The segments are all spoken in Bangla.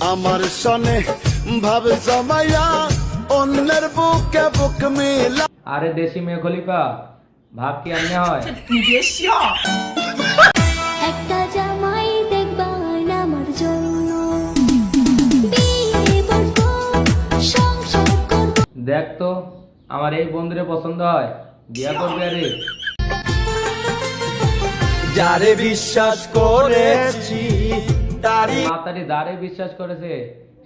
আমার সনে ভাব জমাইয়া অন্যের বুকে বুক মিলা। আরে দেশি মেয়ে খলিফা, ভাব কি এমনি হয়? একটা জামাই দেখবার আমার জন্য বিয়ে করব, সংসার করব। দেখ তো আমার এই বন্ধুরে পছন্দ হয়, বিয়া করবি আরে। যারে বিশ্বাস করেছি তারি মাতারি যারে বিশ্বাস করেছে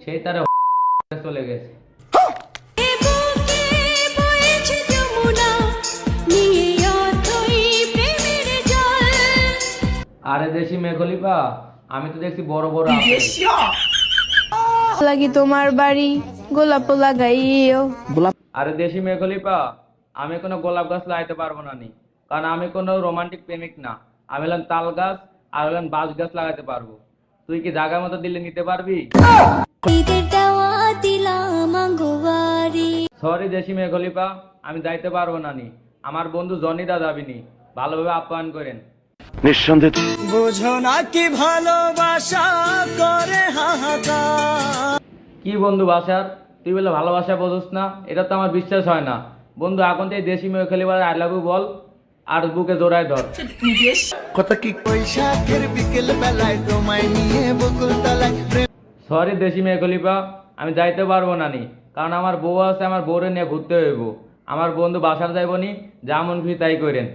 সেই তারে চলে গেছে। এ বুকে বইছে যমুনা, নিয়ে অথই প্রেমের জল। আরে দেশি মেয়ে খলিফা, আমি তো দেখছি বড় বড় আপেল। লাগি তোমার বাড়ি গোলাপ লাগাইও। আরে দেশি মেয়ে খলিফা, আমি কোনো গোলাপ গাছ লাগাইতে পারবো না নি, কারণ আমি কোনো রোমান্টিক প্রেমিক না। আমি হলাম তাল গাছ আর হলাম বাঁশ গাছ লাগাতে পারবো। তুই কি জায়গা মতো দিলে নিতে পারবি? ঈদের দেওয়া দিলাম আঙ্গবাড়ি। সরি দেশি মেয়ে খলিফা, আমি যাইতে পারবো না নি। আমার বন্ধু জনিদা যাবিনি, ভালোভাবে আপ্যায়ন করেন। বুঝো না কি ভালোবাসা করে হাহাকার। কি বন্ধু বাসার, তুই বলে ভালোবাসা বোঝস না? এটা তো আমার বিশ্বাস হয় না। বন্ধু এখন থেকে দেশি মেয়ে খলিফা আই লাভ ইউ বল আর বুকে জোড়ায় ধর। কথা কি বৈশাখের বিকেল বেলায় তোমায় নিয়ে বকুল তলায় প্রেম। সরি দেশি মেয়ে খলিফা, আমি যাইতে পারবো না নি, কারণ আমার বউ আছে, আমার বউরে নিয়ে ঘুরতে হইব। আমার বন্ধু বাসার যাইব নি, যা মন খুশি তাই করেন।